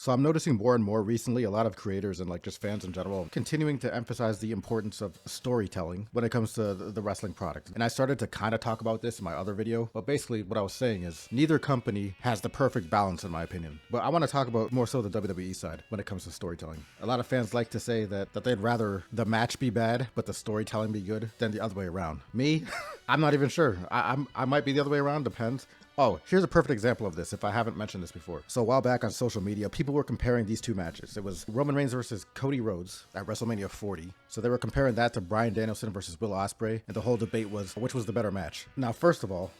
So I'm noticing more and more recently a lot of creators and like just fans in general continuing to emphasize the importance of storytelling when it comes to the wrestling product. And I started to kind of talk about this in my other video, but basically what I was saying is neither company has the perfect balance in my opinion. But I want to talk about more so the WWE side when it comes to storytelling. A lot of fans like to say that they'd rather the match be bad but the storytelling be good than the other way around. Me, I'm not even sure. I might be the other way around, depends. Oh, here's a perfect example of this if I haven't mentioned this before. So a while back on social media, people were comparing these two matches. It was Roman Reigns versus Cody Rhodes at WrestleMania 40. So they were comparing that to Bryan Danielson versus Will Ospreay, and the whole debate was which was the better match. Now, first of all,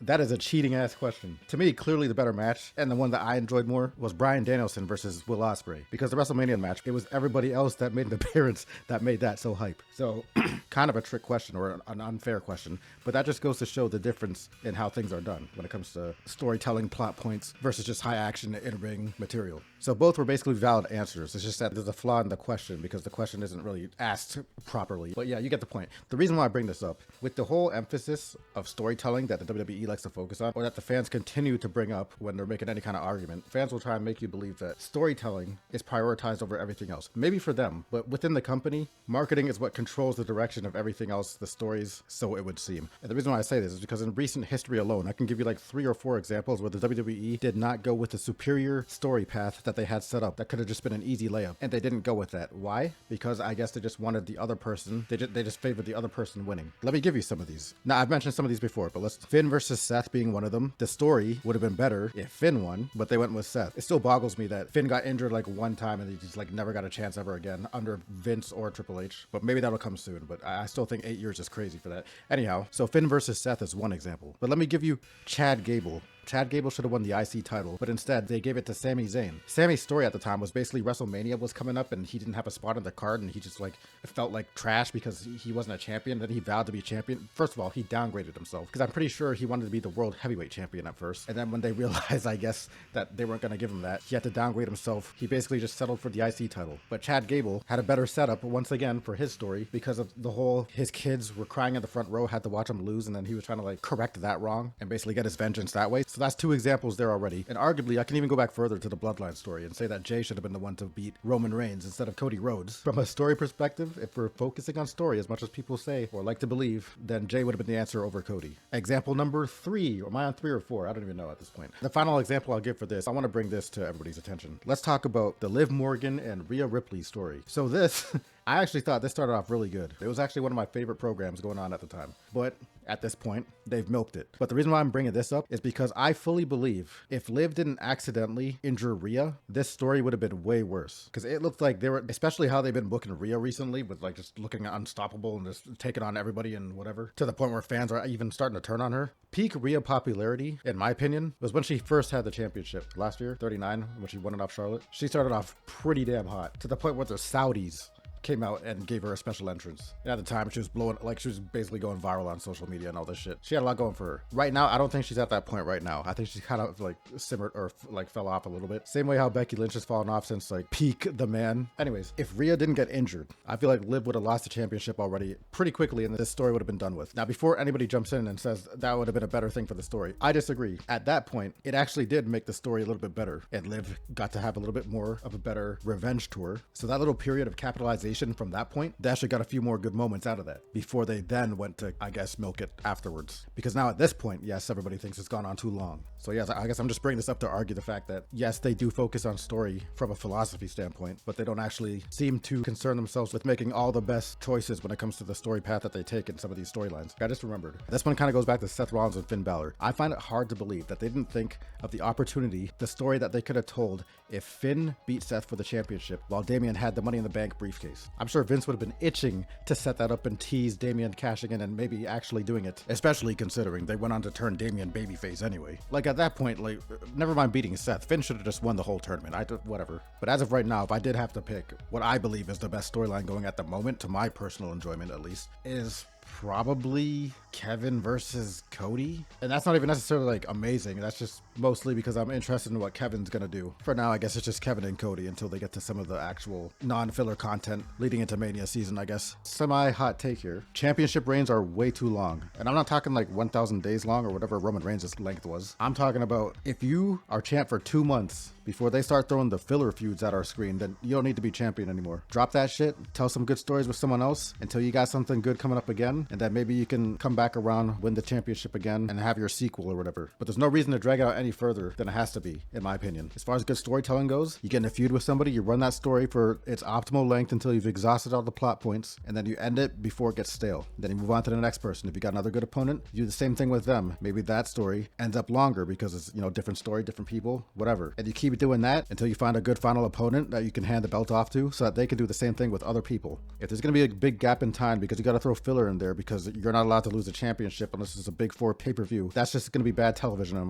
that is a cheating ass question. To me, clearly the better match, and the one that I enjoyed more, was Bryan Danielson versus Will Ospreay. Because the WrestleMania match, it was everybody else that made an appearance that made that so hype. So, kind of a trick question or an unfair question, but that just goes to show the difference in how things are done when it comes to storytelling, plot points, versus just high action in-ring material. So both were basically valid answers. It's just that there's a flaw in the question because the question isn't really asked properly. But yeah, you get the point. The reason why I bring this up, with the whole emphasis of storytelling that the WWE likes to focus on, or that the fans continue to bring up when they're making any kind of argument, fans will try and make you believe that storytelling is prioritized over everything else. Maybe for them, but within the company, marketing is what controls the direction of everything else, the stories, so it would seem. And the reason why I say this is because in recent history alone, I can give you like 3 or 4 examples where the WWE did not go with the superior story path that they had set up that could have just been an easy layup, and they didn't go with that. Why? Because I guess they just wanted the other person, they just favored the other person winning. Let me give you some of these. Now, I've mentioned some of these before, but Finn versus Seth being one of them. The story would have been better if Finn won, but they went with Seth. It still boggles me that Finn got injured like one time and he just like never got a chance ever again under Vince or Triple H, but maybe that'll come soon. But I still think 8 years is crazy for that. Anyhow, so Finn versus Seth is one example, but let me give you Chad Gable. Chad Gable should have won the IC title, but instead they gave it to Sami Zayn. Sami's story at the time was basically WrestleMania was coming up and he didn't have a spot on the card and he just like felt like trash because he wasn't a champion. Then he vowed to be champion. First of all, he downgraded himself because I'm pretty sure he wanted to be the world heavyweight champion at first. And then when they realized, I guess, that they weren't going to give him that, he had to downgrade himself. He basically just settled for the IC title. But Chad Gable had a better setup once again for his story because of the whole, his kids were crying in the front row, had to watch him lose, and then he was trying to like correct that wrong and basically get his vengeance that way. So that's 2 examples there already. And arguably, I can even go back further to the Bloodline story and say that Jay should have been the one to beat Roman Reigns instead of Cody Rhodes. From a story perspective, if we're focusing on story as much as people say or like to believe, then Jay would have been the answer over Cody. Example number 3, or am I on 3 or 4? I don't even know at this point. The final example I'll give for this, I want to bring this to everybody's attention. Let's talk about the Liv Morgan and Rhea Ripley story. So this, I actually thought this started off really good. It was actually one of my favorite programs going on at the time. But at this point, they've milked it. But the reason why I'm bringing this up is because I fully believe if Liv didn't accidentally injure Rhea, this story would have been way worse. Because it looked like they were, especially how they've been booking Rhea recently with like just looking unstoppable and just taking on everybody and whatever, to the point where fans are even starting to turn on her. Peak Rhea popularity, in my opinion, was when she first had the championship last year, 39, when she won it off Charlotte. She started off pretty damn hot, to the point where the Saudis came out and gave her a special entrance. And at the time, she was blowing, like she was basically going viral on social media and all this shit. She had a lot going for her. Right now, I don't think she's at that point right now. I think she's kind of like simmered or like fell off a little bit. Same way how Becky Lynch has fallen off since like peak the man. Anyways, if Rhea didn't get injured, I feel like Liv would have lost the championship already pretty quickly and this story would have been done with. Now, before anybody jumps in and says that would have been a better thing for the story, I disagree. At that point, it actually did make the story a little bit better and Liv got to have a little bit more of a better revenge tour. So that little period of capitalization from that point, they actually got a few more good moments out of that before they then went to, I guess, milk it afterwards. Because now at this point, yes, everybody thinks it's gone on too long. So yes, I guess I'm just bringing this up to argue the fact that yes, they do focus on story from a philosophy standpoint, but they don't actually seem to concern themselves with making all the best choices when it comes to the story path that they take in some of these storylines. I just remembered. This one kind of goes back to Seth Rollins and Finn Balor. I find it hard to believe that they didn't think of the opportunity, the story that they could have told if Finn beat Seth for the championship while Damian had the Money in the Bank briefcase. I'm sure Vince would have been itching to set that up and tease Damian cashing in and maybe actually doing it, especially considering they went on to turn Damian babyface anyway. Like at that point, like never mind beating Seth, Finn should have just won the whole tournament. Whatever. But as of right now, if I did have to pick what I believe is the best storyline going at the moment, to my personal enjoyment at least, is probably Kevin versus Cody. And that's not even necessarily like amazing. That's just mostly because I'm interested in what Kevin's gonna do. For now, I guess it's just Kevin and Cody until they get to some of the actual non-filler content leading into Mania season, I guess. Semi-hot take here. Championship reigns are way too long. And I'm not talking like 1,000 days long or whatever Roman Reigns' length was. I'm talking about if you are champ for 2 months before they start throwing the filler feuds at our screen, then you don't need to be champion anymore. Drop that shit, tell some good stories with someone else until you got something good coming up again, and then maybe you can come back around, win the championship again, and have your sequel or whatever. But there's no reason to drag it out any further than it has to be, in my opinion. As far as good storytelling goes, you get in a feud with somebody, you run that story for its optimal length until you've exhausted all the plot points, and then you end it before it gets stale. Then you move on to the next person. If you got another good opponent, you do the same thing with them. Maybe that story ends up longer because it's, different story, different people, whatever. And you keep doing that until you find a good final opponent that you can hand the belt off to so that they can do the same thing with other people. If there's going to be a big gap in time because you got to throw filler in there because you're not allowed to lose a championship unless it's a big 4 pay-per-view, that's just going to be bad television in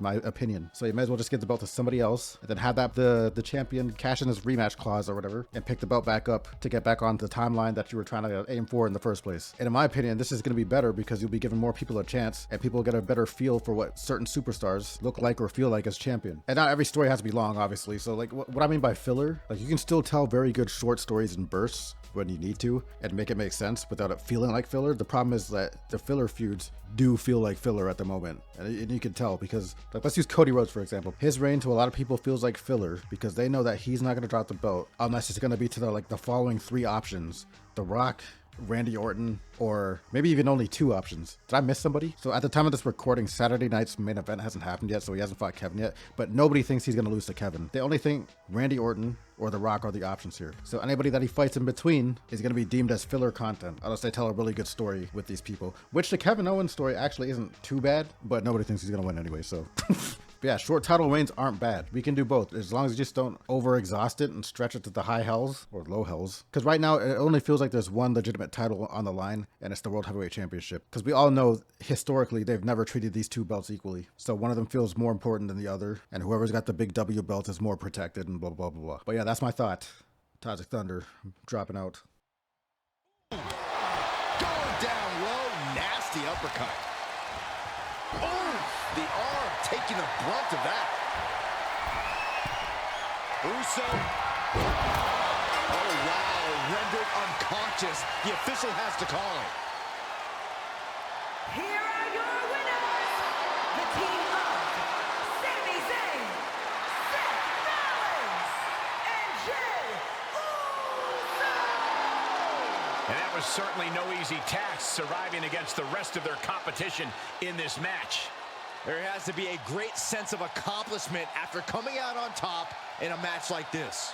my opinion. So you may as well just give the belt to somebody else and then have that the champion cash in his rematch clause or whatever and pick the belt back up to get back on the timeline that you were trying to aim for in the first place. And in my opinion, this is going to be better because you'll be giving more people a chance and people will get a better feel for what certain superstars look like or feel like as champion. And not every story has to be long, obviously. So like what I mean by filler, like you can still tell very good short stories in bursts when you need to and make it make sense without it feeling like filler. The problem is that the filler feuds do feel like filler at the moment, and you can tell because like, let's use Cody Rhodes for example. His reign to a lot of people feels like filler because they know that he's not going to drop the belt unless it's going to be to the following 3 options: The Rock, Randy Orton, or maybe even only 2 options. Did I miss somebody? So at the time of this recording, Saturday night's main event hasn't happened yet, so he hasn't fought Kevin yet, but nobody thinks he's going to lose to Kevin. They only think Randy Orton or The Rock are the options here. So anybody that he fights in between is going to be deemed as filler content unless they tell a really good story with these people, which the Kevin Owens story actually isn't too bad, but nobody thinks he's going to win anyway, so... But yeah, short title reigns aren't bad. We can do both as long as you just don't over exhaust it and stretch it to the high hells or low hells. Because right now it only feels like there's one legitimate title on the line, and it's the World Heavyweight Championship. Because we all know historically they've never treated these 2 belts equally. So one of them feels more important than the other, and whoever's got the big W belt is more protected and blah blah blah blah. But yeah, that's my thought. Tyzik Thunder dropping out. Going down low, nasty uppercut. Oh, the arm taking the brunt of that. Uso. Oh, wow. Rendered unconscious. The official has to call it. Here are your winners. The team of Sami Zayn, Seth Rollins, and Jey Uso. And that was certainly no easy task, surviving against the rest of their competition in this match. There has to be a great sense of accomplishment after coming out on top in a match like this.